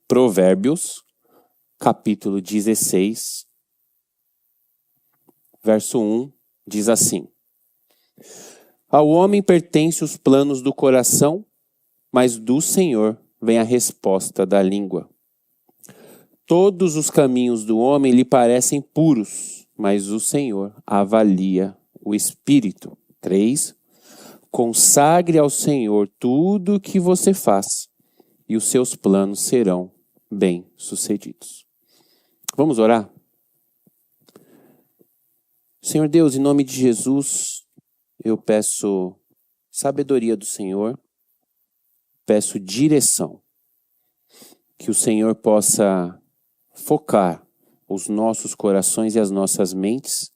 Provérbios, capítulo 16, verso 1, diz assim: Ao homem pertencem os planos do coração, mas do Senhor vem a resposta da língua. Todos os caminhos do homem lhe parecem puros, mas o Senhor avalia o espírito. 3. Consagre ao Senhor tudo o que você faz, e os seus planos serão bem-sucedidos. Vamos orar? Senhor Deus, em nome de Jesus, eu peço sabedoria do Senhor, peço direção, que o Senhor possa focar os nossos corações e as nossas mentes,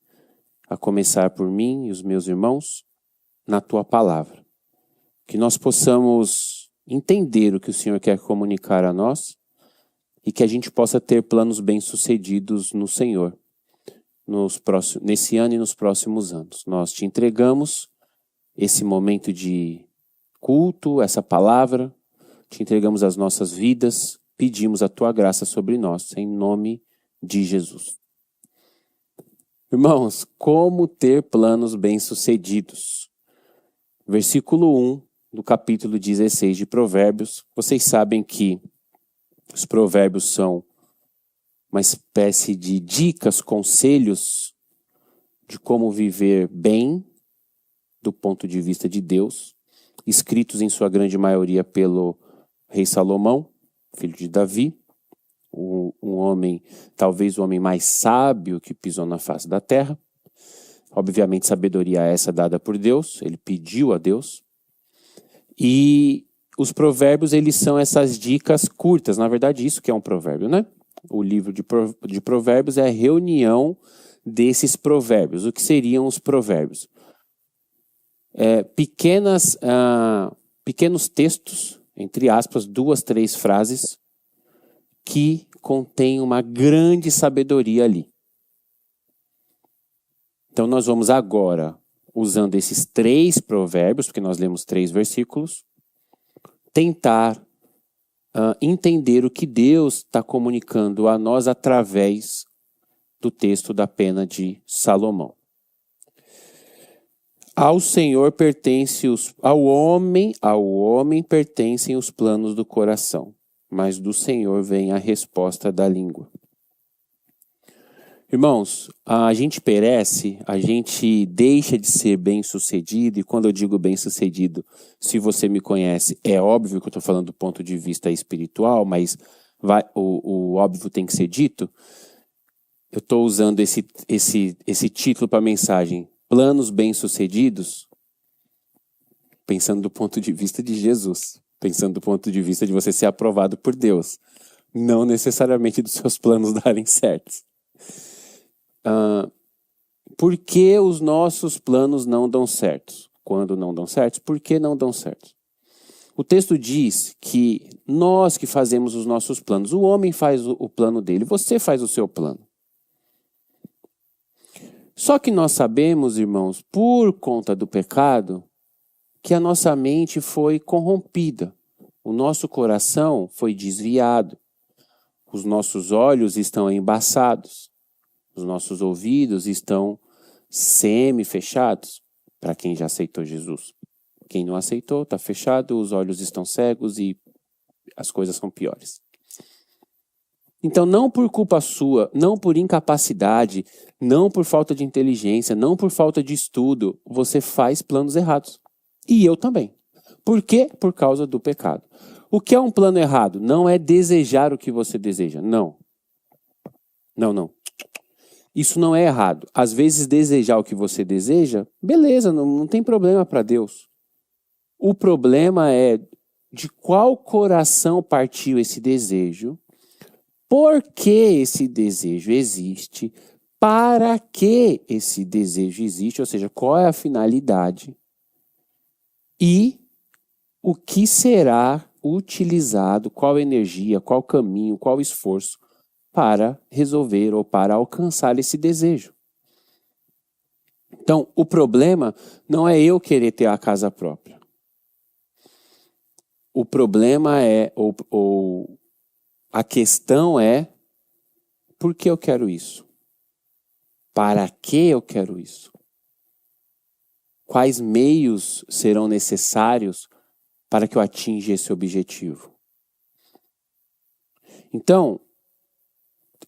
a começar por mim e os meus irmãos, na Tua Palavra. Que nós possamos entender o que o Senhor quer comunicar a nós e que a gente possa ter planos bem-sucedidos no Senhor, nesse ano e nos próximos anos. Nós te entregamos esse momento de culto, essa palavra, te entregamos as nossas vidas, pedimos a Tua graça sobre nós, em nome de Jesus. Irmãos, como ter planos bem-sucedidos? Versículo 1 do capítulo 16 de Provérbios. Vocês sabem que os provérbios são uma espécie de dicas, conselhos de como viver bem do ponto de vista de Deus, escritos em sua grande maioria pelo rei Salomão, filho de Davi, um homem, talvez o homem mais sábio que pisou na face da terra. Obviamente, sabedoria essa dada por Deus, ele pediu a Deus. E os provérbios, eles são essas dicas curtas. Na verdade, isso que é um provérbio, né? O livro de provérbios é a reunião desses provérbios. O que seriam os provérbios? Pequenos textos, entre aspas, 2, 3 frases, que contêm uma grande sabedoria ali. Então nós vamos agora, usando esses 3 provérbios, porque nós lemos 3 versículos, tentar entender o que Deus está comunicando a nós através do texto da pena de Salomão. Ao homem pertencem os planos do coração, mas do Senhor vem a resposta da língua. Irmãos, a gente perece, a gente deixa de ser bem-sucedido, e quando eu digo bem-sucedido, se você me conhece, é óbvio que eu estou falando do ponto de vista espiritual, mas o óbvio tem que ser dito. Eu estou usando esse título para a mensagem, planos bem-sucedidos, pensando do ponto de vista de Jesus, pensando do ponto de vista de você ser aprovado por Deus, não necessariamente dos seus planos darem certos. Por que os nossos planos não dão certos? Quando não dão certos, por que não dão certos? O texto diz que nós que fazemos os nossos planos, o homem faz o plano dele, você faz o seu plano. Só que nós sabemos, irmãos, por conta do pecado, que a nossa mente foi corrompida, o nosso coração foi desviado, os nossos olhos estão embaçados. Os nossos ouvidos estão semi-fechados, para quem já aceitou Jesus. Quem não aceitou, está fechado, os olhos estão cegos e as coisas são piores. Então, não por culpa sua, não por incapacidade, não por falta de inteligência, não por falta de estudo, você faz planos errados. E eu também. Por quê? Por causa do pecado. O que é um plano errado? Não é desejar o que você deseja. Não. Não. Isso não é errado. Às vezes desejar o que você deseja, beleza, não tem problema para Deus. O problema é de qual coração partiu esse desejo, por que esse desejo existe, para que esse desejo existe, ou seja, qual é a finalidade e o que será utilizado, qual energia, qual caminho, qual esforço para resolver ou para alcançar esse desejo. Então, o problema não é eu querer ter a casa própria. O problema é, ou A questão é, por que eu quero isso? Para que eu quero isso? Quais meios serão necessários para que eu atinja esse objetivo? Então,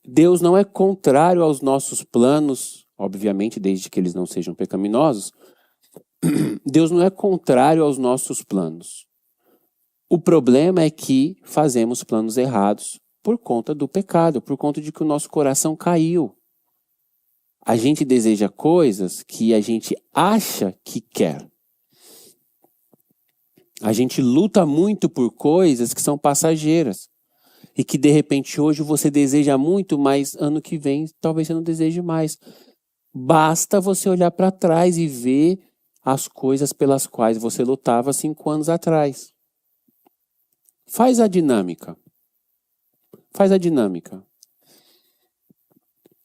Deus não é contrário aos nossos planos, obviamente, desde que eles não sejam pecaminosos. Deus não é contrário aos nossos planos. O problema é que fazemos planos errados por conta do pecado, por conta de que o nosso coração caiu. A gente deseja coisas que a gente acha que quer. A gente luta muito por coisas que são passageiras. E que de repente hoje você deseja muito, mas ano que vem talvez você não deseje mais. Basta você olhar para trás e ver as coisas pelas quais você lutava 5 anos atrás. Faz a dinâmica. Faz a dinâmica.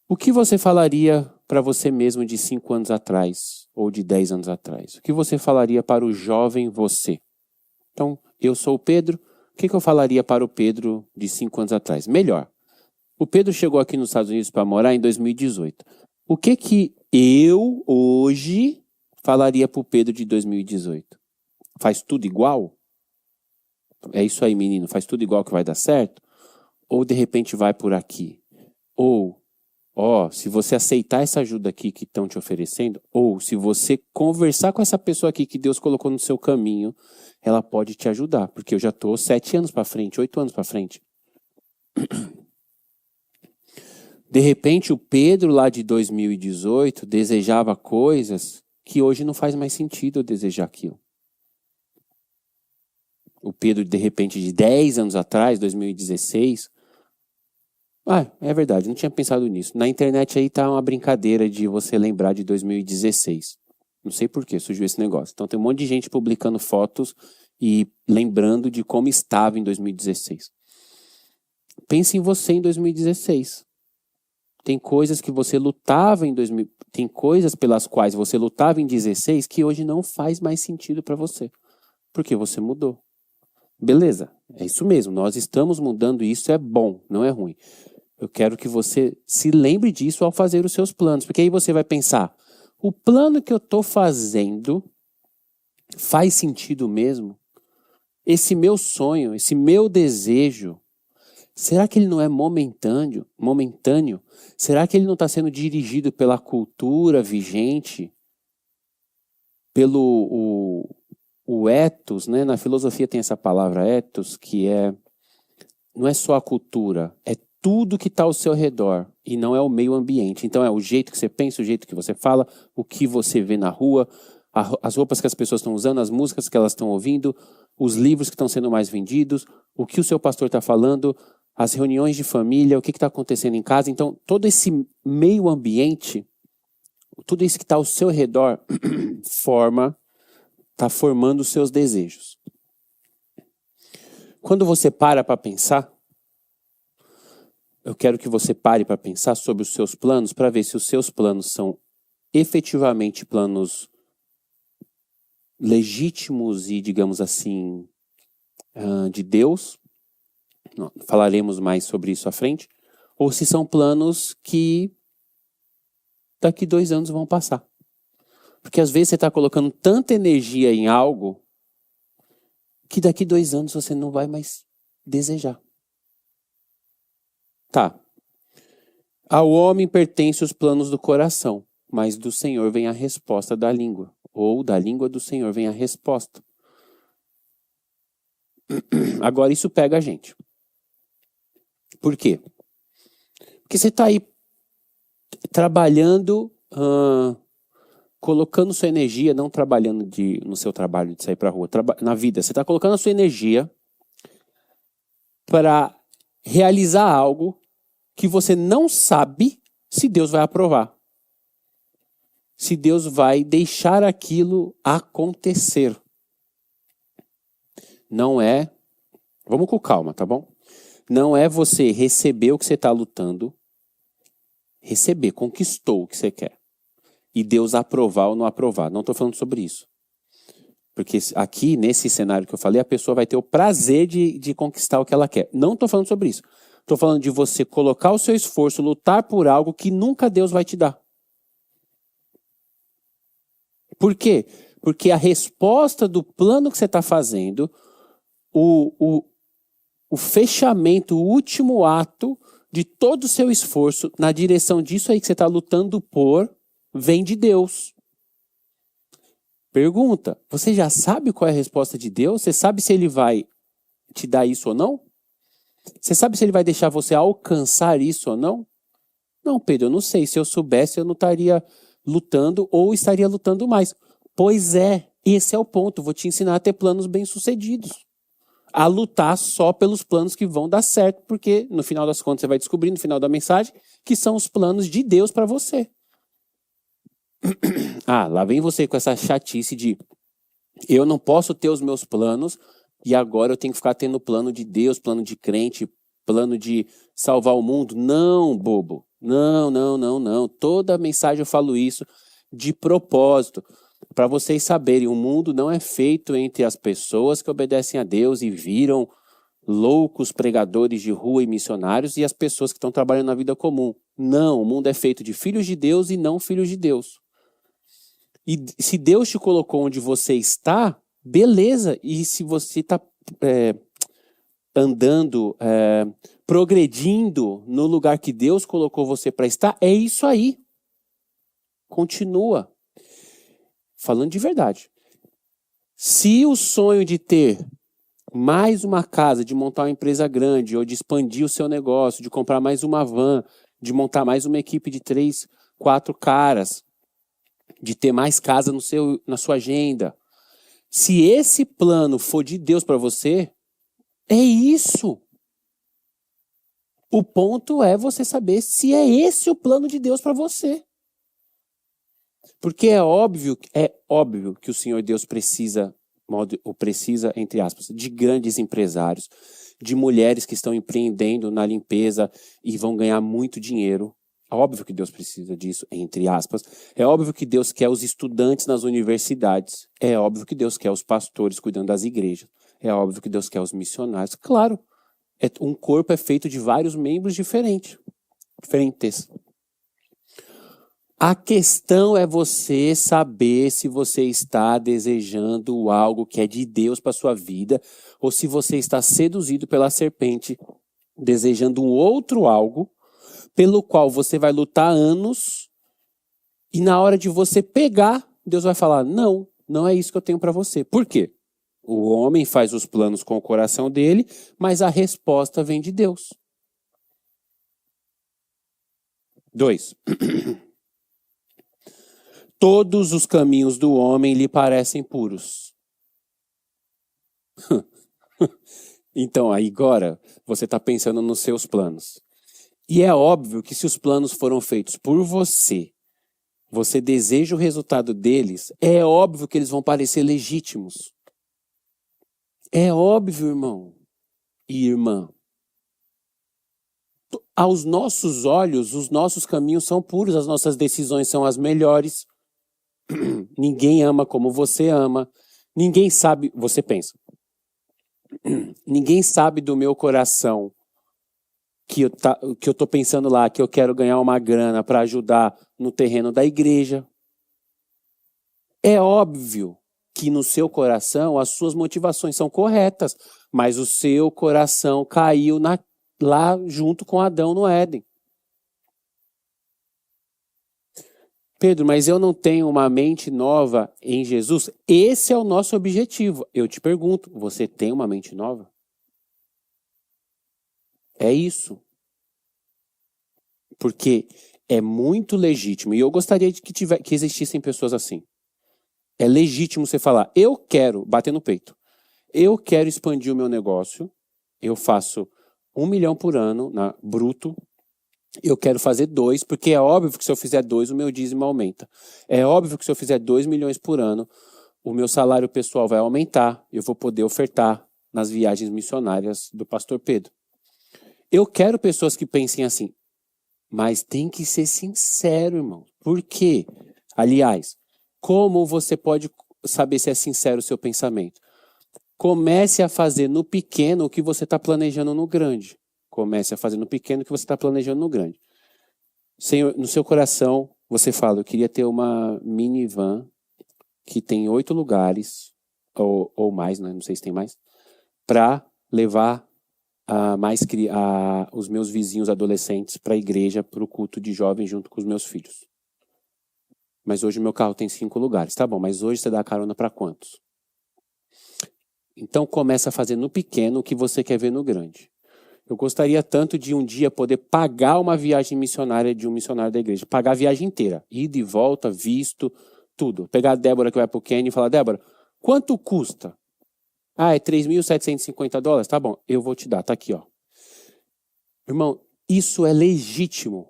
O que você falaria para você mesmo de 5 anos atrás ou de 10 anos atrás? O que você falaria para o jovem você? Então, eu sou o Pedro. O que eu falaria para o Pedro de 5 anos atrás? Melhor. O Pedro chegou aqui nos Estados Unidos para morar em 2018. O que eu, hoje, falaria para o Pedro de 2018? Faz tudo igual? É isso aí, menino. Faz tudo igual que vai dar certo? Ou, de repente, vai por aqui? Ou, se você aceitar essa ajuda aqui que estão te oferecendo, ou se você conversar com essa pessoa aqui que Deus colocou no seu caminho, ela pode te ajudar, porque eu já estou 7 anos para frente, 8 anos para frente. De repente, o Pedro lá de 2018 desejava coisas que hoje não faz mais sentido eu desejar aquilo. O Pedro, de repente, de 10 anos atrás, 2016... é verdade, não tinha pensado nisso. Na internet aí tá uma brincadeira de você lembrar de 2016. Não sei por que surgiu esse negócio. Então tem um monte de gente publicando fotos e lembrando de como estava em 2016. Pense em você em 2016. Tem coisas que você lutava em 2000, tem coisas pelas quais você lutava em 2016 que hoje não faz mais sentido para você. Porque você mudou. Beleza, é isso mesmo. Nós estamos mudando e isso é bom, não é ruim. Eu quero que você se lembre disso ao fazer os seus planos. Porque aí você vai pensar, o plano que eu estou fazendo faz sentido mesmo? Esse meu sonho, esse meu desejo, será que ele não é momentâneo? Será que ele não está sendo dirigido pela cultura vigente? Pelo o ethos, né? Na filosofia tem essa palavra ethos, que não é só a cultura, é tudo que está ao seu redor e não é o meio ambiente. Então é o jeito que você pensa, o jeito que você fala, o que você vê na rua, as roupas que as pessoas estão usando, as músicas que elas estão ouvindo, os livros que estão sendo mais vendidos, o que o seu pastor está falando, as reuniões de família, o que está acontecendo em casa. Então todo esse meio ambiente, tudo isso que está ao seu redor está formando os seus desejos. Quando você para pensar, eu quero que você pare para pensar sobre os seus planos, para ver se os seus planos são efetivamente planos legítimos e, digamos assim, de Deus. Falaremos mais sobre isso à frente. Ou se são planos que daqui 2 anos vão passar. Porque às vezes você está colocando tanta energia em algo que daqui 2 anos você não vai mais desejar. Tá. Ao homem pertencem os planos do coração, mas do Senhor vem a resposta da língua. Ou da língua do Senhor vem a resposta. Agora isso pega a gente. Por quê? Porque você está aí trabalhando, colocando sua energia, não trabalhando no seu trabalho de sair para a rua, na vida. Você está colocando a sua energia para realizar algo que você não sabe se Deus vai aprovar. Se Deus vai deixar aquilo acontecer. Não é... Vamos com calma, tá bom? Não é você receber o que você está lutando. Receber, conquistou o que você quer. E Deus aprovar ou não aprovar. Não estou falando sobre isso. Porque aqui, nesse cenário que eu falei, a pessoa vai ter o prazer de conquistar o que ela quer. Não estou falando sobre isso. Estou falando de você colocar o seu esforço, lutar por algo que nunca Deus vai te dar. Por quê? Porque a resposta do plano que você está fazendo, o fechamento, o último ato de todo o seu esforço na direção disso aí que você está lutando por, vem de Deus. Pergunta, você já sabe qual é a resposta de Deus? Você sabe se ele vai te dar isso ou não? Você sabe se ele vai deixar você alcançar isso ou não? Não, Pedro, eu não sei. Se eu soubesse, eu não estaria lutando ou estaria lutando mais. Pois é, esse é o ponto. Vou te ensinar a ter planos bem-sucedidos. A lutar só pelos planos que vão dar certo, porque no final das contas você vai descobrir, no final da mensagem, que são os planos de Deus para você. Ah, lá vem você com essa chatice de eu não posso ter os meus planos e agora eu tenho que ficar tendo plano de Deus, plano de crente, plano de salvar o mundo. Não, bobo. Não, não, não, não. Toda mensagem eu falo isso de propósito. Para vocês saberem, o mundo não é feito entre as pessoas que obedecem a Deus e viram loucos pregadores de rua e missionários e as pessoas que estão trabalhando na vida comum. Não, o mundo é feito de filhos de Deus e não filhos de Deus. E se Deus te colocou onde você está, beleza. E se você está andando, progredindo no lugar que Deus colocou você para estar, é isso aí. Continua. Falando de verdade. Se o sonho de ter mais uma casa, de montar uma empresa grande, ou de expandir o seu negócio, de comprar mais uma van, de montar mais uma equipe de 3, 4 caras, de ter mais casa na sua agenda. Se esse plano for de Deus para você, é isso. O ponto é você saber se é esse o plano de Deus para você. Porque é óbvio que o Senhor Deus precisa, entre aspas, de grandes empresários, de mulheres que estão empreendendo na limpeza e vão ganhar muito dinheiro. É óbvio que Deus precisa disso, entre aspas. É óbvio que Deus quer os estudantes nas universidades. É óbvio que Deus quer os pastores cuidando das igrejas. É óbvio que Deus quer os missionários. Claro, um corpo é feito de vários membros diferentes. A questão é você saber se você está desejando algo que é de Deus para sua vida ou se você está seduzido pela serpente, desejando um outro algo pelo qual você vai lutar anos e na hora de você pegar, Deus vai falar, não, não é isso que eu tenho para você. Por quê? O homem faz os planos com o coração dele, mas a resposta vem de Deus. 2. Todos os caminhos do homem lhe parecem puros. Então, aí agora, você está pensando nos seus planos. E é óbvio que se os planos foram feitos por você, você deseja o resultado deles, é óbvio que eles vão parecer legítimos. É óbvio, irmão e irmã. Aos nossos olhos, os nossos caminhos são puros, as nossas decisões são as melhores. Ninguém ama como você ama. Ninguém sabe, você pensa. Ninguém sabe do meu coração que eu tô pensando lá, que eu quero ganhar uma grana para ajudar no terreno da igreja. É óbvio que no seu coração as suas motivações são corretas, mas o seu coração caiu lá junto com Adão no Éden. Pedro, mas eu não tenho uma mente nova em Jesus? Esse é o nosso objetivo. Eu te pergunto, você tem uma mente nova? É isso. Porque é muito legítimo, e eu gostaria de que existissem pessoas assim. É legítimo você falar, eu quero, bater no peito, eu quero expandir o meu negócio, eu faço 1 milhão por ano, bruto, eu quero fazer 2, porque é óbvio que se eu fizer 2, o meu dízimo aumenta. É óbvio que se eu fizer 2 milhões por ano, o meu salário pessoal vai aumentar, eu vou poder ofertar nas viagens missionárias do pastor Pedro. Eu quero pessoas que pensem assim, mas tem que ser sincero, irmão. Por quê? Aliás, como você pode saber se é sincero o seu pensamento? Comece a fazer no pequeno o que você está planejando no grande. Comece a fazer no pequeno que você está planejando no grande. Senhor, no seu coração, você fala, eu queria ter uma minivan que tem 8 lugares, ou mais, né? Não sei se tem mais, para levar os meus vizinhos adolescentes para a igreja, para o culto de jovens junto com os meus filhos. Mas hoje meu carro tem 5 lugares. Tá bom, mas hoje você dá carona para quantos? Então começa a fazer no pequeno o que você quer ver no grande. Eu gostaria tanto de um dia poder pagar uma viagem missionária de um missionário da igreja. Pagar a viagem inteira. Ida e volta, visto, tudo. Pegar a Débora que vai para o Quênia e falar, Débora, quanto custa? Ah, é $3.750? Tá bom, eu vou te dar, tá aqui, ó. Irmão, isso é legítimo.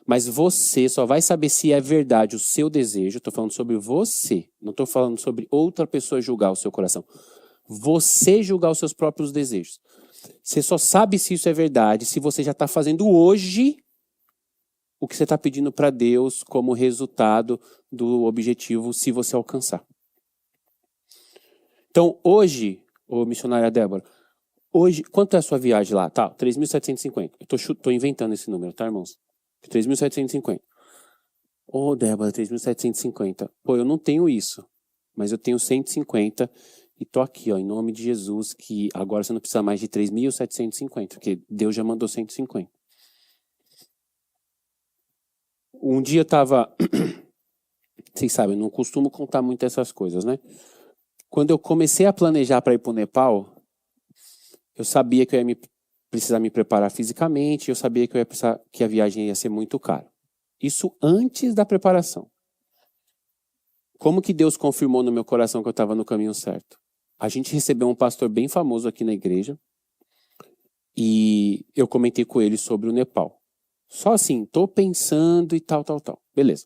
Mas você só vai saber se é verdade o seu desejo. Estou falando sobre você. Não estou falando sobre outra pessoa julgar o seu coração. Você julgar os seus próprios desejos. Você só sabe se isso é verdade se você já está fazendo hoje o que você está pedindo para Deus como resultado do objetivo, se você alcançar. Então, hoje, ô missionária Débora, hoje, quanto é a sua viagem lá? Tá, 3.750. Eu estou inventando esse número, tá, irmãos? 3.750. Ô, Débora, 3.750. Pô, eu não tenho isso, mas eu tenho 150 e tô aqui, ó, em nome de Jesus, que agora você não precisa mais de 3.750, porque Deus já mandou 150. Um dia eu tava... Vocês sabem, eu não costumo contar muito essas coisas, né? Quando eu comecei a planejar para ir para o Nepal, eu sabia que eu ia precisar me preparar fisicamente, eu sabia que eu ia precisar, que a viagem ia ser muito cara. Isso antes da preparação. Como que Deus confirmou no meu coração que eu estava no caminho certo? A gente recebeu um pastor bem famoso aqui na igreja e eu comentei com ele sobre o Nepal. Só assim, tô pensando e tal. Beleza.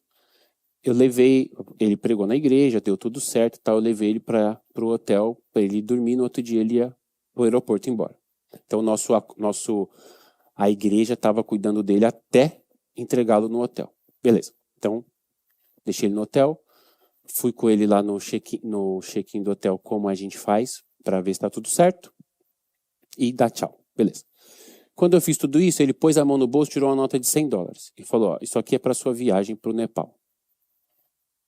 Eu levei, ele pregou na igreja, deu tudo certo e tal, eu levei ele para o hotel, para ele dormir, no outro dia ele ia para o aeroporto embora. Então a igreja estava cuidando dele até entregá-lo no hotel. Beleza. Então, deixei ele no hotel, fui com ele lá no check-in do hotel, como a gente faz, para ver se está tudo certo, e dá tchau. Beleza. Quando eu fiz tudo isso, ele pôs a mão no bolso, tirou uma nota de $100 e falou, ó, isso aqui é para sua viagem para o Nepal.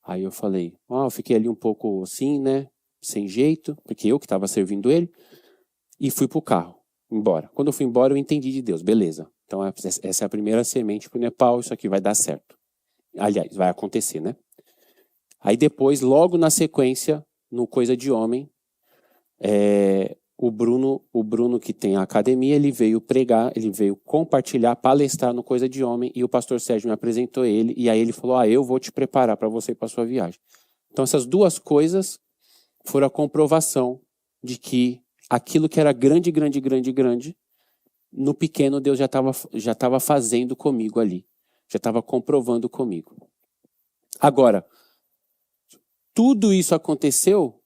Aí eu falei, eu fiquei ali um pouco assim, né, sem jeito, porque eu que estava servindo ele, e fui pro carro, embora. Quando eu fui embora, eu entendi de Deus, beleza. Então essa é a primeira semente pro Nepal, isso aqui vai dar certo. Aliás, vai acontecer, né? Aí depois, logo na sequência, no Coisa de Homem, o Bruno que tem a academia, ele veio pregar, ele veio compartilhar, palestrar no Coisa de Homem, e o pastor Sérgio me apresentou ele, e aí ele falou, eu vou te preparar para você ir para sua viagem. Então essas duas coisas foram a comprovação de que aquilo que era grande, no pequeno Deus já estava fazendo comigo ali, já estava comprovando comigo. Agora, tudo isso aconteceu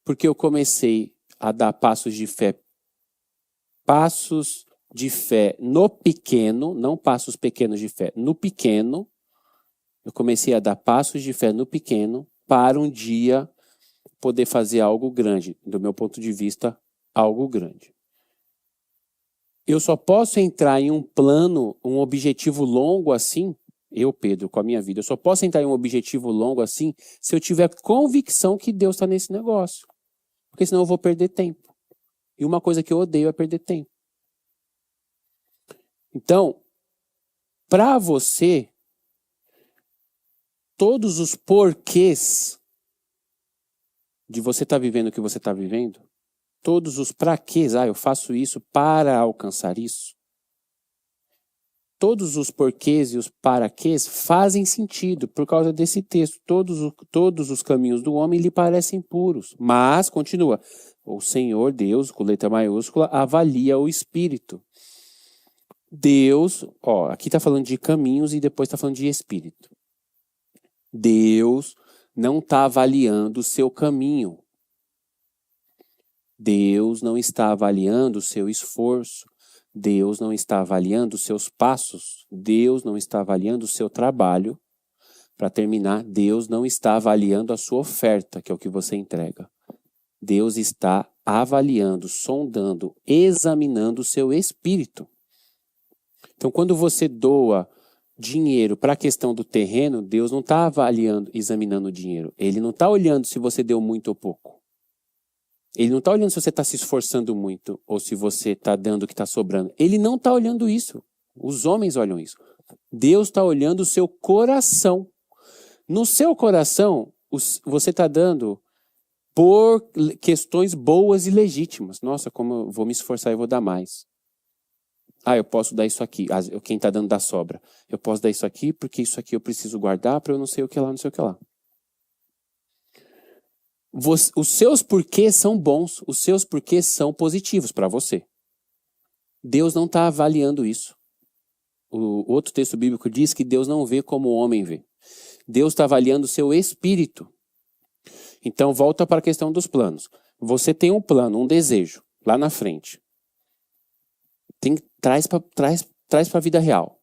porque eu comecei a dar passos de fé no pequeno, não passos pequenos de fé, no pequeno. Eu comecei a dar passos de fé no pequeno para um dia poder fazer algo grande, do meu ponto de vista, algo grande. Eu só posso entrar em um plano, um objetivo longo assim, eu, Pedro, com a minha vida, eu só posso entrar em um objetivo longo assim se eu tiver convicção que Deus está nesse negócio. Porque senão eu vou perder tempo. E uma coisa que eu odeio é perder tempo. Então, para você, todos os porquês de você estar vivendo o que você está vivendo, todos os praquês, eu faço isso para alcançar isso, todos os porquês e os paraquês fazem sentido por causa desse texto. Todos os caminhos do homem lhe parecem puros. Mas, continua, o Senhor Deus, com letra maiúscula, avalia o espírito. Deus, aqui está falando de caminhos e depois está falando de espírito. Deus não está avaliando o seu caminho. Deus não está avaliando o seu esforço. Deus não está avaliando os seus passos. Deus não está avaliando o seu trabalho. Para terminar, Deus não está avaliando a sua oferta, que é o que você entrega. Deus está avaliando, sondando, examinando o seu espírito. Então, quando você doa dinheiro para a questão do terreno, Deus não está avaliando, examinando o dinheiro. Ele não está olhando se você deu muito ou pouco. Ele não está olhando se você está se esforçando muito ou se você está dando o que está sobrando. Ele não está olhando isso. Os homens olham isso. Deus está olhando o seu coração. No seu coração, você está dando por questões boas e legítimas. Nossa, como eu vou me esforçar e vou dar mais. Eu posso dar isso aqui. Quem está dando dá sobra. Eu posso dar isso aqui porque isso aqui eu preciso guardar para eu não sei o que lá, não sei o que lá. Os seus porquês são bons. Os seus porquês são positivos para você. Deus não está avaliando isso. O outro texto bíblico diz que Deus não vê como o homem vê. Deus está avaliando o seu espírito. Então, volta para a questão dos planos. Você tem um plano, um desejo, lá na frente. Traz para a vida real.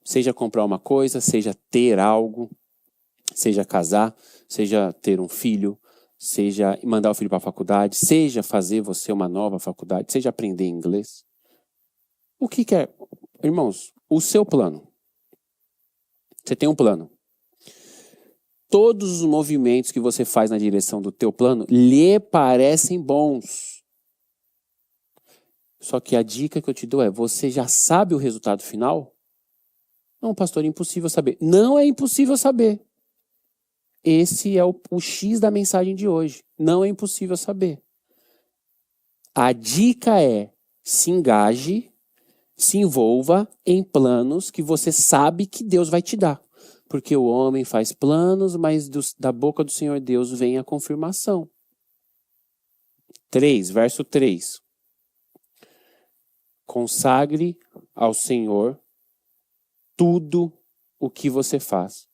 Seja comprar uma coisa, seja ter algo, seja casar, seja ter um filho, seja mandar o filho para a faculdade, seja fazer você uma nova faculdade, seja aprender inglês. O que é? Irmãos, o seu plano. Você tem um plano. Todos os movimentos que você faz na direção do teu plano lhe parecem bons. Só que a dica que eu te dou é, você já sabe o resultado final? Não, pastor, é impossível saber. Não é impossível saber. Esse é o X da mensagem de hoje. Não é impossível saber. A dica é, se engaje, se envolva em planos que você sabe que Deus vai te dar. Porque o homem faz planos, mas da boca do Senhor Deus vem a confirmação. 3, verso 3. Consagre ao Senhor tudo o que você faz,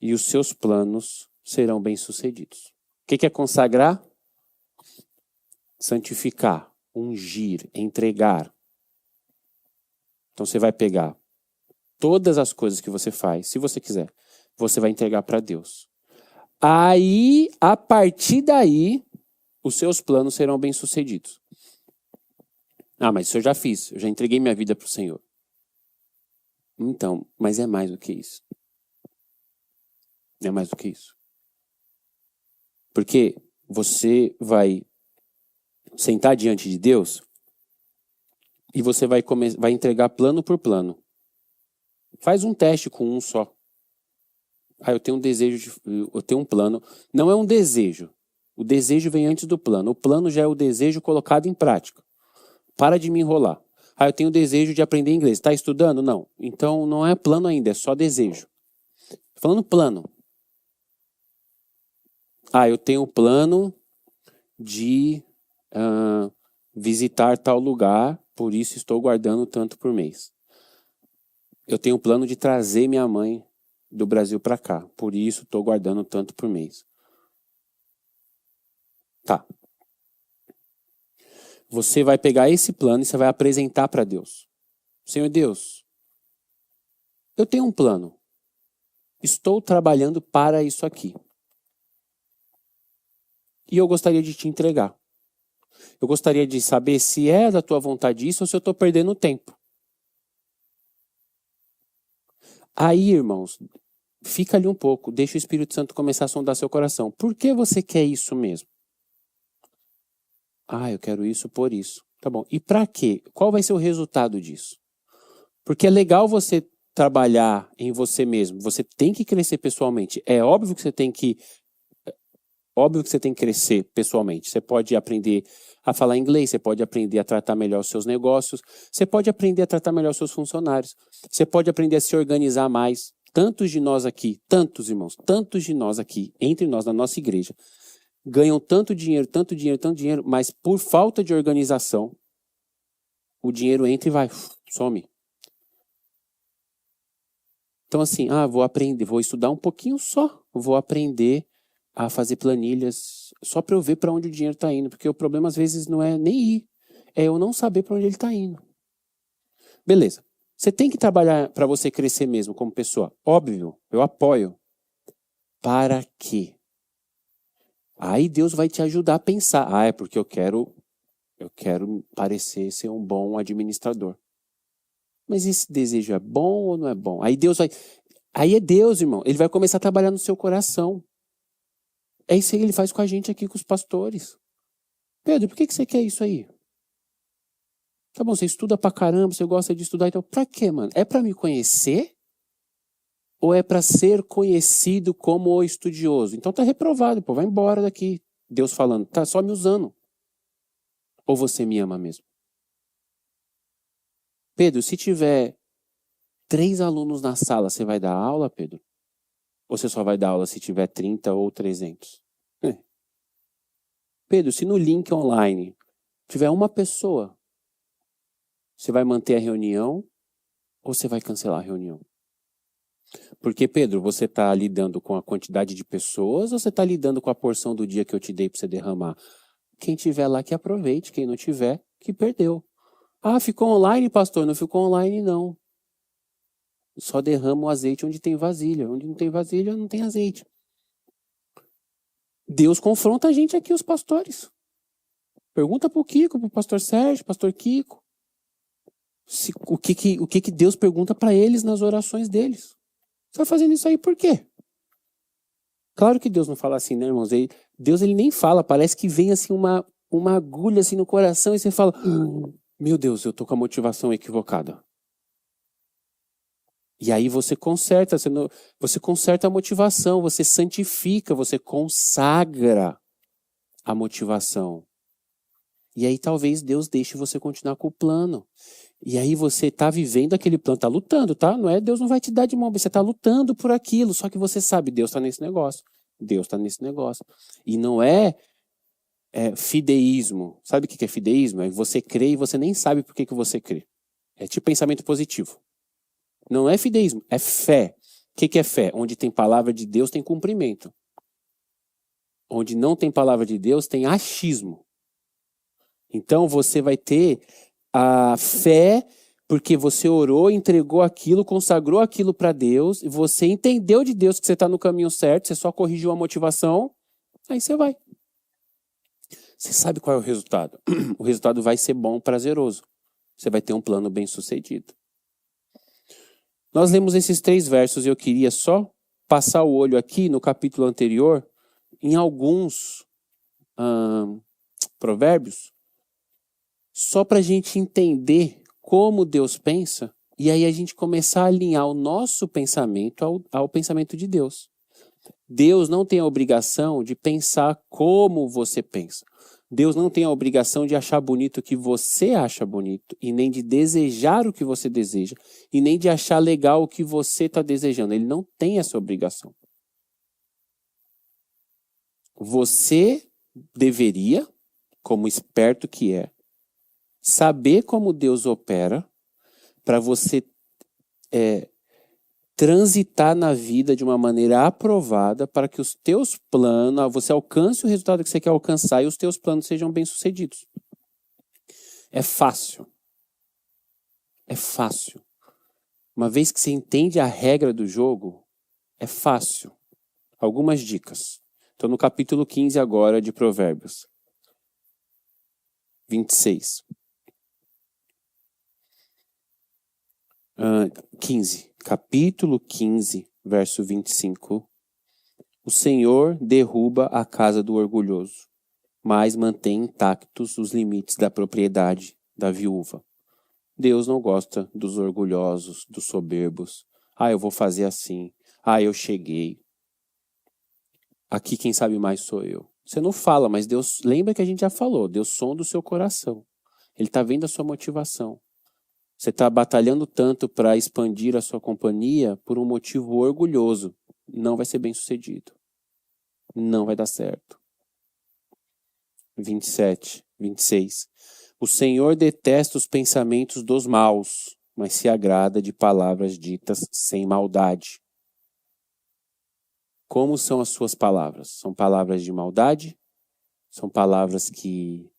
e os seus planos serão bem-sucedidos. O que é consagrar? Santificar, ungir, entregar. Então você vai pegar todas as coisas que você faz, se você quiser, você vai entregar para Deus. Aí, a partir daí, os seus planos serão bem-sucedidos. Mas isso eu já fiz, eu já entreguei minha vida para o Senhor. Então, mas é mais do que isso. É mais do que isso. Porque você vai sentar diante de Deus e você vai entregar plano por plano. Faz um teste com um só. Eu tenho um desejo, eu tenho um plano. Não é um desejo. O desejo vem antes do plano. O plano já é o desejo colocado em prática. Para de me enrolar. Eu tenho o desejo de aprender inglês. Está estudando? Não. Então não é plano ainda, é só desejo. Falando plano. Eu tenho o plano de visitar tal lugar, por isso estou guardando tanto por mês. Eu tenho o plano de trazer minha mãe do Brasil para cá, por isso estou guardando tanto por mês. Tá. Você vai pegar esse plano e você vai apresentar para Deus. Senhor Deus, eu tenho um plano. Estou trabalhando para isso aqui. E eu gostaria de te entregar. Eu gostaria de saber se é da tua vontade isso ou se eu estou perdendo tempo. Aí, irmãos, fica ali um pouco, deixa o Espírito Santo começar a sondar seu coração. Por que você quer isso mesmo? Eu quero isso por isso. Tá bom. E para quê? Qual vai ser o resultado disso? Porque é legal você trabalhar em você mesmo. Você tem que crescer pessoalmente. É óbvio que você tem que crescer pessoalmente. Você pode aprender a falar inglês, você pode aprender a tratar melhor os seus negócios, você pode aprender a tratar melhor os seus funcionários, você pode aprender a se organizar mais. Tantos de nós aqui, tantos irmãos, tantos de nós aqui, entre nós, na nossa igreja, ganham tanto dinheiro, mas por falta de organização, o dinheiro entra e vai, some. Então assim, vou aprender, vou estudar um pouquinho só, vou aprender a fazer planilhas só para eu ver para onde o dinheiro está indo, porque o problema às vezes não é nem ir, é eu não saber para onde ele está indo. Beleza, você tem que trabalhar para você crescer mesmo como pessoa, óbvio, eu apoio. Para quê? Aí Deus vai te ajudar a pensar. É porque eu quero parecer ser um bom administrador. Mas esse desejo é bom ou não é bom? Aí é Deus, irmão. Ele vai começar a trabalhar no seu coração. É isso que ele faz com a gente aqui, com os pastores. Pedro, por que você quer isso aí? Tá bom, você estuda pra caramba, você gosta de estudar, então pra quê, mano? É pra me conhecer? Ou é pra ser conhecido como o estudioso? Então tá reprovado, pô, vai embora daqui. Deus falando, tá só me usando. Ou você me ama mesmo? Pedro, se tiver 3 alunos na sala, você vai dar aula, Pedro? Ou você só vai dar aula se tiver 30 ou 300? Pedro, se no link online tiver uma pessoa, você vai manter a reunião ou você vai cancelar a reunião? Porque, Pedro, você está lidando com a quantidade de pessoas ou você está lidando com a porção do dia que eu te dei para você derramar? Quem tiver lá que aproveite, quem não tiver, que perdeu. Ah, ficou online, pastor? Não ficou online, não. Só derrama o azeite onde tem vasilha. Onde não tem vasilha, não tem azeite. Deus confronta a gente aqui, os pastores. Pergunta pro Kiko, pro pastor Sérgio, pastor Kiko. O que Deus pergunta para eles nas orações deles. Você vai fazendo isso aí por quê? Claro que Deus não fala assim, né, irmãos? Deus ele nem fala, parece que vem assim uma agulha assim no coração e você fala, meu Deus, eu tô com a motivação equivocada. E aí você conserta a motivação, você santifica, você consagra a motivação. E aí talvez Deus deixe você continuar com o plano. E aí você tá vivendo aquele plano, tá lutando, tá? Não é Deus não vai te dar de mão, você tá lutando por aquilo, só que você sabe, Deus tá nesse negócio. Deus tá nesse negócio. E não é fideísmo. Sabe o que é fideísmo? É você crê e você nem sabe por que você crê. É tipo pensamento positivo. Não é fideísmo, é fé. O que é fé? Onde tem palavra de Deus, tem cumprimento. Onde não tem palavra de Deus, tem achismo. Então você vai ter a fé porque você orou, entregou aquilo, consagrou aquilo para Deus, e você entendeu de Deus que você está no caminho certo, você só corrigiu a motivação, aí você vai. Você sabe qual é o resultado? O resultado vai ser bom, prazeroso. Você vai ter um plano bem sucedido. Nós lemos esses 3 versos e eu queria só passar o olho aqui no capítulo anterior, em alguns provérbios, só para a gente entender como Deus pensa, e aí a gente começar a alinhar o nosso pensamento ao pensamento de Deus. Deus não tem a obrigação de pensar como você pensa. Deus não tem a obrigação de achar bonito o que você acha bonito, e nem de desejar o que você deseja, e nem de achar legal o que você está desejando. Ele não tem essa obrigação. Você deveria, como esperto que é, saber como Deus opera para você transitar na vida de uma maneira aprovada para que os teus planos, você alcance o resultado que você quer alcançar e os teus planos sejam bem-sucedidos. É fácil. É fácil. Uma vez que você entende a regra do jogo, é fácil. Algumas dicas. Estou no capítulo 15 agora de Provérbios. 26. 15. Capítulo 15, verso 25. O Senhor derruba a casa do orgulhoso, mas mantém intactos os limites da propriedade da viúva. Deus não gosta dos orgulhosos, dos soberbos. Eu vou fazer assim. Eu cheguei. Aqui quem sabe mais sou eu. Você não fala, mas Deus, lembra que a gente já falou, Deus sonda o seu coração. Ele está vendo a sua motivação. Você está batalhando tanto para expandir a sua companhia por um motivo orgulhoso. Não vai ser bem sucedido. Não vai dar certo. 27, 26. O Senhor detesta os pensamentos dos maus, mas se agrada de palavras ditas sem maldade. Como são as suas palavras? São palavras de maldade? São palavras que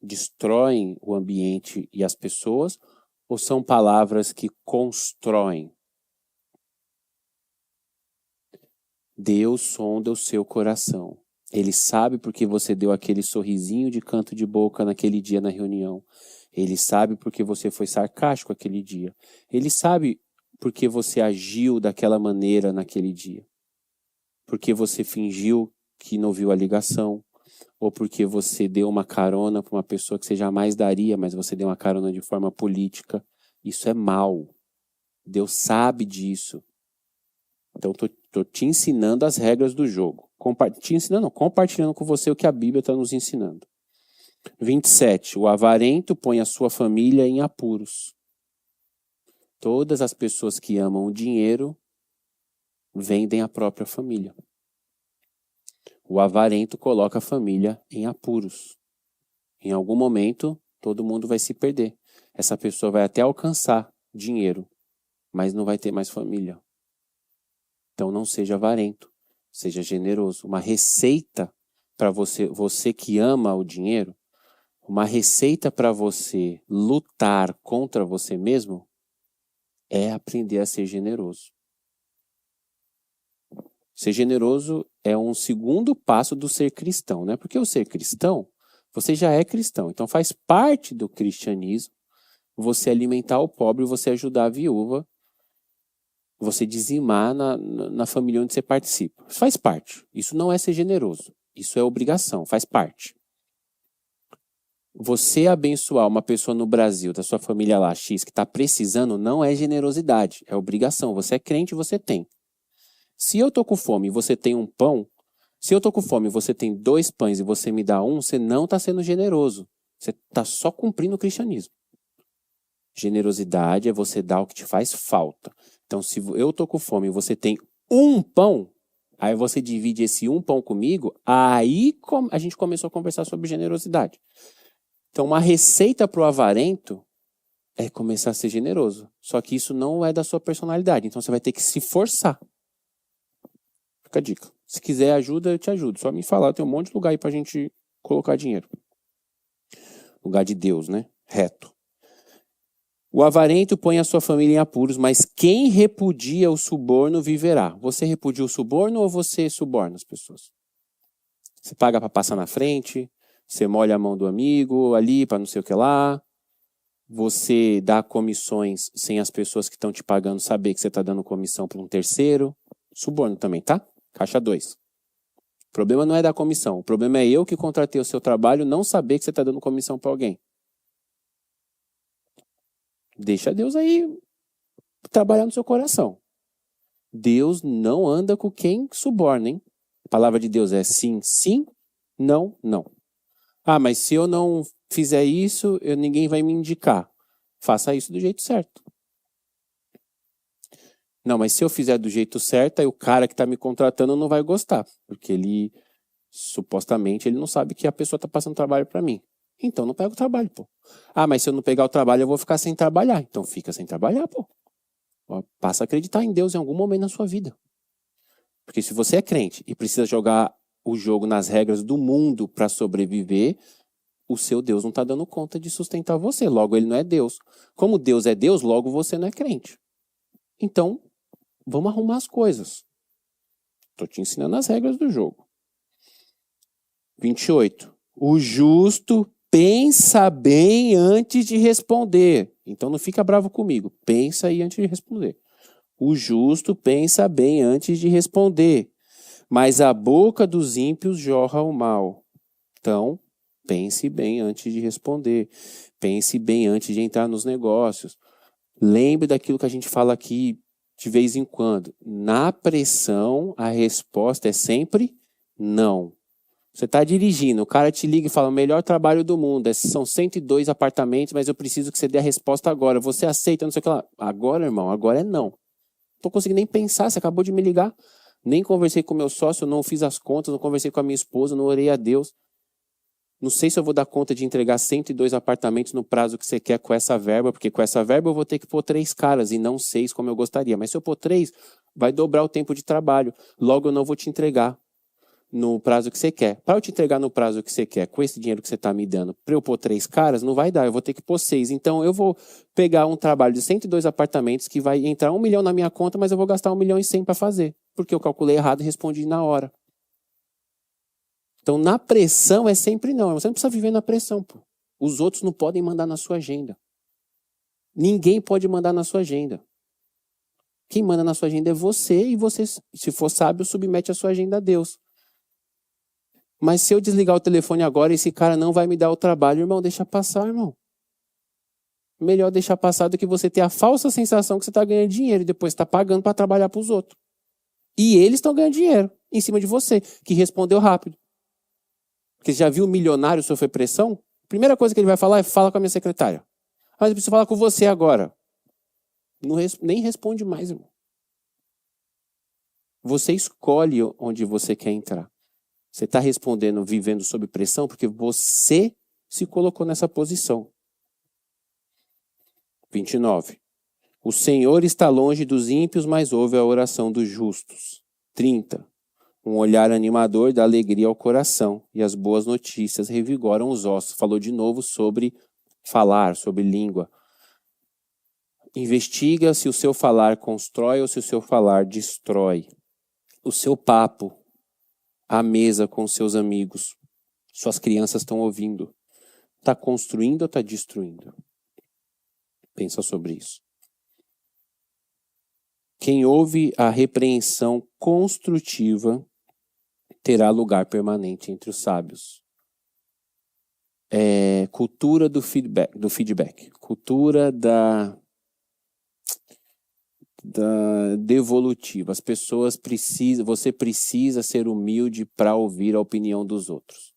destroem o ambiente e as pessoas? Ou são palavras que constroem? Deus sonda o seu coração. Ele sabe porque você deu aquele sorrisinho de canto de boca naquele dia na reunião. Ele sabe porque você foi sarcástico aquele dia. Ele sabe porque você agiu daquela maneira naquele dia. Porque você fingiu que não viu a ligação. Ou porque você deu uma carona para uma pessoa que você jamais daria, mas você deu uma carona de forma política. Isso é mal. Deus sabe disso. Então, tô te ensinando as regras do jogo. Compartilhando com você o que a Bíblia está nos ensinando. 27. O avarento põe a sua família em apuros. Todas as pessoas que amam o dinheiro vendem a própria família. O avarento coloca a família em apuros. Em algum momento, todo mundo vai se perder. Essa pessoa vai até alcançar dinheiro, mas não vai ter mais família. Então não seja avarento, seja generoso. Uma receita para você que ama o dinheiro, uma receita para você lutar contra você mesmo é aprender a ser generoso. Ser generoso é um segundo passo do ser cristão, né? Porque o ser cristão, você já é cristão. Então faz parte do cristianismo você alimentar o pobre, você ajudar a viúva, você dizimar na família onde você participa. Isso faz parte. Isso não é ser generoso. Isso é obrigação, faz parte. Você abençoar uma pessoa no Brasil, da sua família lá, X, que está precisando, não é generosidade, é obrigação. Você é crente, você tem. Se eu tô com fome e você tem um pão, se eu tô com fome e você tem 2 pães e você me dá um, você não está sendo generoso. Você está só cumprindo o cristianismo. Generosidade é você dar o que te faz falta. Então, se eu tô com fome e você tem um pão, aí você divide esse um pão comigo, aí a gente começou a conversar sobre generosidade. Então, uma receita para o avarento é começar a ser generoso. Só que isso não é da sua personalidade. Então, você vai ter que se forçar. Fica a dica. Se quiser ajuda, eu te ajudo. Só me falar, tem um monte de lugar aí pra gente colocar dinheiro. Lugar de Deus, né? Reto. O avarento põe a sua família em apuros, mas quem repudia o suborno viverá. Você repudia o suborno ou você suborna as pessoas? Você paga para passar na frente, você molha a mão do amigo ali para não sei o que lá, você dá comissões sem as pessoas que estão te pagando saber que você está dando comissão para um terceiro. Suborno também, tá? Caixa 2. O problema não é da comissão. O problema é eu que contratei o seu trabalho não saber que você está dando comissão para alguém. Deixa Deus aí trabalhar no seu coração. Deus não anda com quem suborna, hein? A palavra de Deus é sim, sim, não, não. Ah, mas se eu não fizer isso, ninguém vai me indicar. Faça isso do jeito certo. Não, mas se eu fizer do jeito certo, aí o cara que está me contratando não vai gostar. Porque ele, supostamente, ele não sabe que a pessoa está passando trabalho para mim. Então não pega o trabalho, pô. Ah, mas se eu não pegar o trabalho, eu vou ficar sem trabalhar. Então fica sem trabalhar, pô. Passa a acreditar em Deus em algum momento na sua vida. Porque se você é crente e precisa jogar o jogo nas regras do mundo para sobreviver, o seu Deus não está dando conta de sustentar você. Logo, ele não é Deus. Como Deus é Deus, logo você não é crente. Então, vamos arrumar as coisas. Estou te ensinando as regras do jogo. 28. O justo pensa bem antes de responder. Então não fica bravo comigo. Pensa aí antes de responder. O justo pensa bem antes de responder. Mas a boca dos ímpios jorra o mal. Então, pense bem antes de responder. Pense bem antes de entrar nos negócios. Lembre daquilo que a gente fala aqui de vez em quando. Na pressão, a resposta é sempre não. Você está dirigindo, o cara te liga e fala, o melhor trabalho do mundo, são 102 apartamentos, mas eu preciso que você dê a resposta agora. Você aceita, não sei o que lá. Agora, irmão, agora é não. Não estou conseguindo nem pensar, você acabou de me ligar. Nem conversei com meu sócio, não fiz as contas, não conversei com a minha esposa, não orei a Deus. Não sei se eu vou dar conta de entregar 102 apartamentos no prazo que você quer com essa verba, porque com essa verba eu vou ter que pôr 3 caras e não 6 como eu gostaria. Mas se eu pôr 3, vai dobrar o tempo de trabalho. Logo eu não vou te entregar no prazo que você quer. Para eu te entregar no prazo que você quer, com esse dinheiro que você está me dando, para eu pôr 3 caras, não vai dar, eu vou ter que pôr 6. Então eu vou pegar um trabalho de 102 apartamentos que vai entrar 1 milhão na minha conta, mas eu vou gastar 1 milhão e 100 para fazer, porque eu calculei errado e respondi na hora. Então, na pressão é sempre não. Você não precisa viver na pressão, pô. Os outros não podem mandar na sua agenda. Ninguém pode mandar na sua agenda. Quem manda na sua agenda é você, e você, se for sábio, submete a sua agenda a Deus. Mas se eu desligar o telefone agora, esse cara não vai me dar o trabalho, irmão, deixa passar, irmão. Melhor deixar passar do que você ter a falsa sensação que você está ganhando dinheiro e depois está pagando para trabalhar para os outros. E eles estão ganhando dinheiro em cima de você, que respondeu rápido. Porque você já viu um milionário sofrer pressão? A primeira coisa que ele vai falar é: fala com a minha secretária. Mas eu preciso falar com você agora. Nem responde mais, irmão. Você escolhe onde você quer entrar. Você está respondendo, vivendo sob pressão, porque você se colocou nessa posição. 29. O Senhor está longe dos ímpios, mas ouve a oração dos justos. 30. Um olhar animador dá alegria ao coração, e as boas notícias revigoram os ossos. Falou de novo sobre falar, sobre língua. Investiga se o seu falar constrói ou se o seu falar destrói. O seu papo à mesa com seus amigos. Suas crianças estão ouvindo. Está construindo ou está destruindo? Pensa sobre isso. Quem ouve a repreensão construtiva terá lugar permanente entre os sábios. Cultura do feedback. Cultura da devolutiva. As pessoas precisam, você precisa ser humilde para ouvir a opinião dos outros.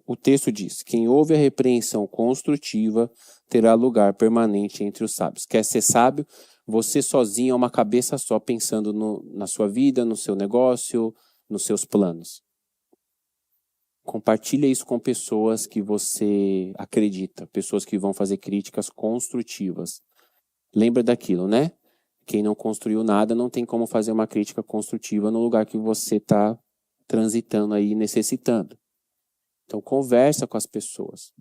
O texto diz: quem ouve a repreensão construtiva terá lugar permanente entre os sábios. Quer ser sábio? Você sozinho é uma cabeça só, pensando na sua vida, no seu negócio, nos seus planos. Compartilha isso com pessoas que você acredita, pessoas que vão fazer críticas construtivas. Lembra daquilo, né? Quem não construiu nada não tem como fazer uma crítica construtiva no lugar que você está transitando aí, necessitando. Então conversa com as pessoas.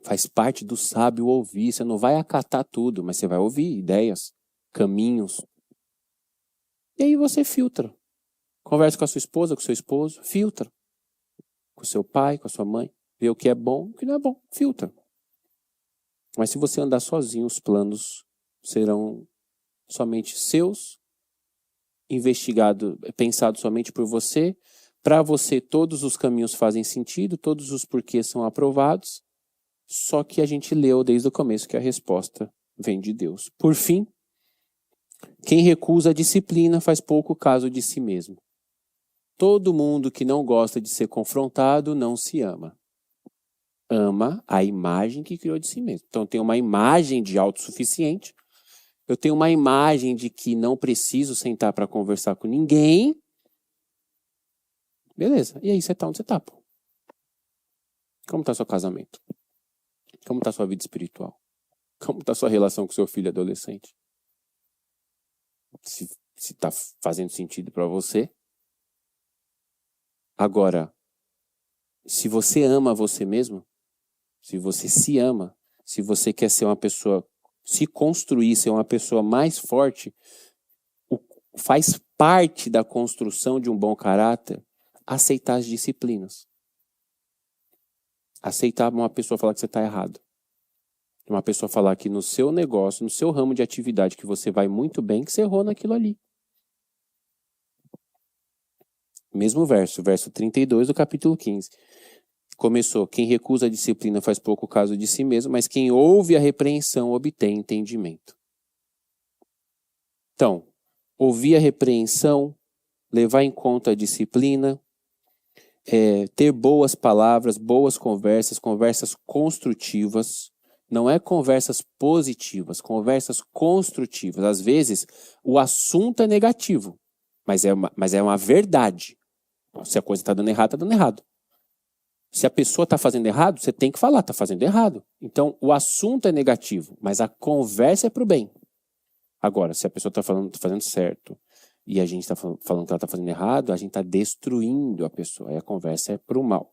Faz parte do sábio ouvir. Você não vai acatar tudo, mas você vai ouvir ideias, caminhos. E aí você filtra. Conversa com a sua esposa, com o seu esposo, filtra. Com o seu pai, com a sua mãe. Vê o que é bom, o que não é bom, filtra. Mas se você andar sozinho, os planos serão somente seus, pensados somente por você. Para você, todos os caminhos fazem sentido, todos os porquês são aprovados, só que a gente leu desde o começo que a resposta vem de Deus. Por fim, quem recusa a disciplina faz pouco caso de si mesmo. Todo mundo que não gosta de ser confrontado não se ama. Ama a imagem que criou de si mesmo. Então tem uma imagem de autossuficiente, eu tenho uma imagem de que não preciso sentar para conversar com ninguém. Beleza, e aí você está onde você está, pô? Como está seu casamento? Como está sua vida espiritual? Como está sua relação com seu filho adolescente? Se está fazendo sentido para você? Agora, se você ama você mesmo, se você se ama, se você quer ser uma pessoa, se construir, ser uma pessoa mais forte, faz parte da construção de um bom caráter aceitar as disciplinas. Aceitar uma pessoa falar que você está errado. Uma pessoa falar que no seu negócio, no seu ramo de atividade que você vai muito bem, que você errou naquilo ali. Mesmo verso 32 do capítulo 15. Começou: quem recusa a disciplina faz pouco caso de si mesmo, mas quem ouve a repreensão obtém entendimento. Então, ouvir a repreensão, levar em conta a disciplina, ter boas palavras, boas conversas, conversas construtivas. Não é conversas positivas, conversas construtivas. Às vezes, o assunto é negativo, mas é uma verdade. Se a coisa está dando errado, está dando errado. Se a pessoa está fazendo errado, você tem que falar, está fazendo errado. Então, o assunto é negativo, mas a conversa é para o bem. Agora, se a pessoa está falando, está fazendo certo, e a gente está falando que ela está fazendo errado, a gente está destruindo a pessoa. Aí a conversa é para o mal.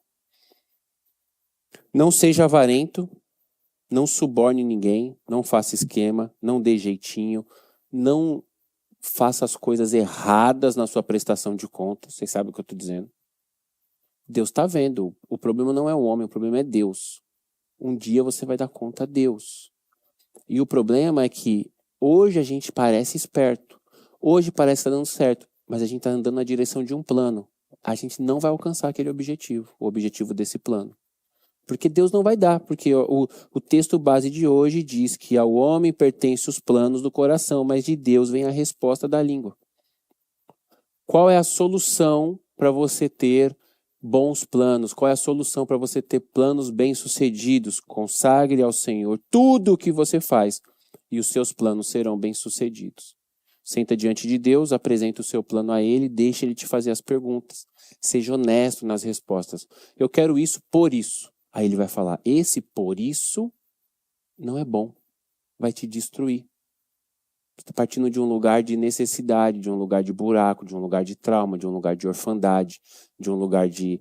Não seja avarento, não suborne ninguém, não faça esquema, não dê jeitinho, não faça as coisas erradas na sua prestação de contas. Vocês sabem o que eu estou dizendo. Deus está vendo. O problema não é o homem, o problema é Deus. Um dia você vai dar conta a Deus. E o problema é que hoje a gente parece esperto. Hoje parece estar dando certo. Mas a gente está andando na direção de um plano. A gente não vai alcançar aquele objetivo. O objetivo desse plano. Porque Deus não vai dar. Porque o texto base de hoje diz que ao homem pertencem os planos do coração. Mas de Deus vem a resposta da língua. Qual é a solução para você ter bons planos? Qual é a solução para você ter planos bem-sucedidos? Consagre ao Senhor tudo o que você faz e os seus planos serão bem-sucedidos. Senta diante de Deus, apresenta o seu plano a Ele, deixa Ele te fazer as perguntas. Seja honesto nas respostas. Eu quero isso por isso. Aí Ele vai falar, esse por isso não é bom. Vai te destruir. Você está partindo de um lugar de necessidade, de um lugar de buraco, de um lugar de trauma, de um lugar de orfandade, de um lugar de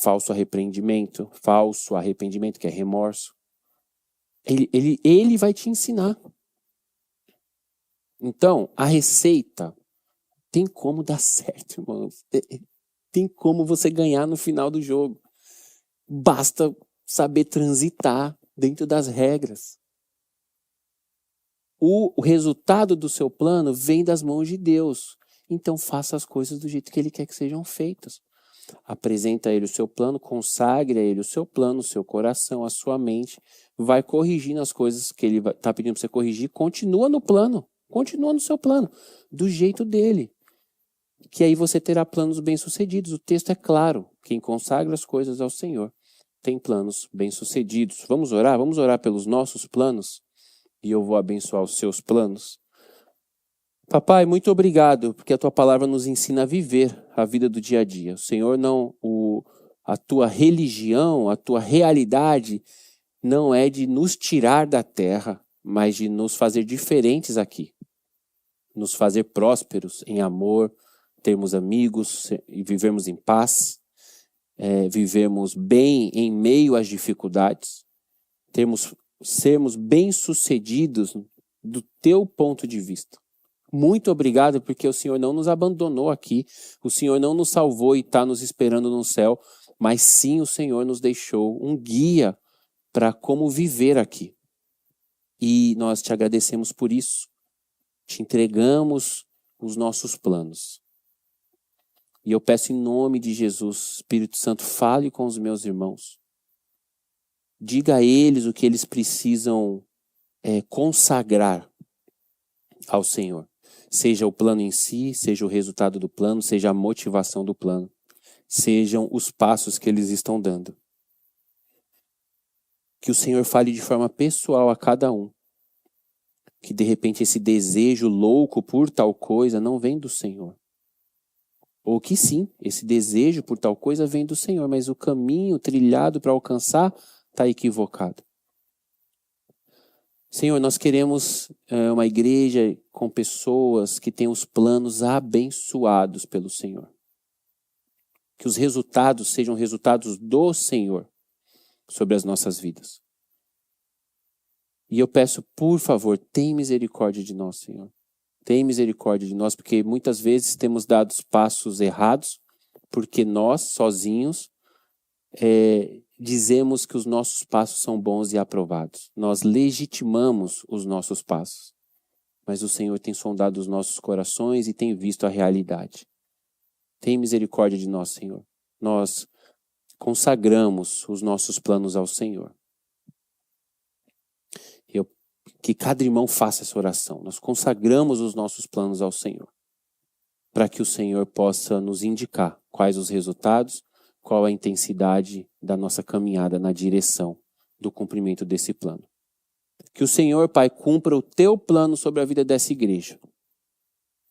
falso arrependimento, que é remorso. Ele vai te ensinar. Então, a receita tem como dar certo, irmãos. Tem como você ganhar no final do jogo. Basta saber transitar dentro das regras. O resultado do seu plano vem das mãos de Deus. Então faça as coisas do jeito que Ele quer que sejam feitas. Apresenta a Ele o seu plano, consagre a Ele o seu plano, o seu coração, a sua mente. Vai corrigindo as coisas que Ele está pedindo para você corrigir. Continua no plano. Continua no seu plano. Do jeito dele. Que aí você terá planos bem-sucedidos. O texto é claro. Quem consagra as coisas ao Senhor tem planos bem-sucedidos. Vamos orar? Vamos orar pelos nossos planos? E eu vou abençoar os seus planos. Papai, muito obrigado, porque a tua palavra nos ensina a viver a vida do dia a dia. O Senhor não, a tua religião, a tua realidade não é de nos tirar da terra, mas de nos fazer diferentes aqui. Nos fazer prósperos em amor, termos amigos e vivermos em paz, vivermos bem em meio às dificuldades, sermos bem-sucedidos do teu ponto de vista. Muito obrigado porque o Senhor não nos abandonou aqui, o Senhor não nos salvou e está nos esperando no céu, mas sim o Senhor nos deixou um guia para como viver aqui. E nós te agradecemos por isso, te entregamos os nossos planos. E eu peço em nome de Jesus, Espírito Santo, fale com os meus irmãos. Diga a eles o que eles precisam consagrar ao Senhor. Seja o plano em si, seja o resultado do plano, seja a motivação do plano. Sejam os passos que eles estão dando. Que o Senhor fale de forma pessoal a cada um. Que de repente esse desejo louco por tal coisa não vem do Senhor. Ou que sim, esse desejo por tal coisa vem do Senhor, mas o caminho trilhado para alcançar está equivocado. Senhor, nós queremos uma igreja com pessoas que tenham os planos abençoados pelo Senhor. Que os resultados sejam resultados do Senhor sobre as nossas vidas. E eu peço, por favor, tem misericórdia de nós, Senhor. Tem misericórdia de nós, porque muitas vezes temos dado passos errados, porque nós, sozinhos, dizemos que os nossos passos são bons e aprovados. Nós legitimamos os nossos passos. Mas o Senhor tem sondado os nossos corações e tem visto a realidade. Tem misericórdia de nós, Senhor. Nós consagramos os nossos planos ao Senhor. Que cada irmão faça essa oração. Nós consagramos os nossos planos ao Senhor. Para que o Senhor possa nos indicar quais os resultados, qual a intensidade da nossa caminhada na direção do cumprimento desse plano. Que o Senhor, Pai, cumpra o teu plano sobre a vida dessa igreja.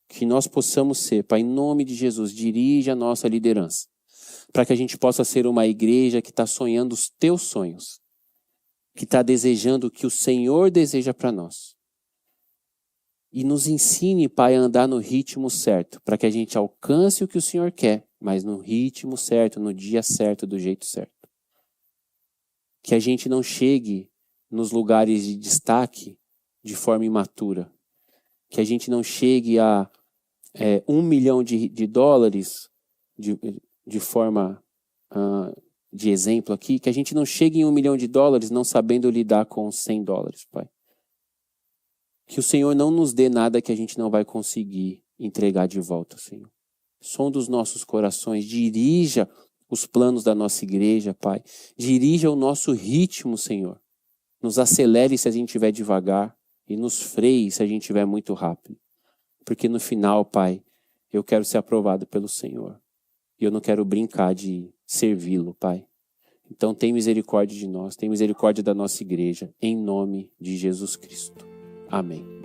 Que nós possamos ser, Pai, em nome de Jesus, dirige a nossa liderança. Para que a gente possa ser uma igreja que está sonhando os teus sonhos. Que está desejando o que o Senhor deseja para nós. E nos ensine, Pai, a andar no ritmo certo, para que a gente alcance o que o Senhor quer, mas no ritmo certo, no dia certo, do jeito certo. Que a gente não chegue nos lugares de destaque de forma imatura, que a gente não chegue a $1 milhão de forma de exemplo aqui, que a gente não chegue em $1 milhão não sabendo lidar com $100, Pai. Que o Senhor não nos dê nada que a gente não vai conseguir entregar de volta, Senhor. Sonda os nossos corações, dirija os planos da nossa igreja, Pai. Dirija o nosso ritmo, Senhor. Nos acelere se a gente estiver devagar e nos freie se a gente estiver muito rápido. Porque no final, Pai, eu quero ser aprovado pelo Senhor. E eu não quero brincar de servi-lo, Pai. Então tem misericórdia de nós, tem misericórdia da nossa igreja, em nome de Jesus Cristo. Amém.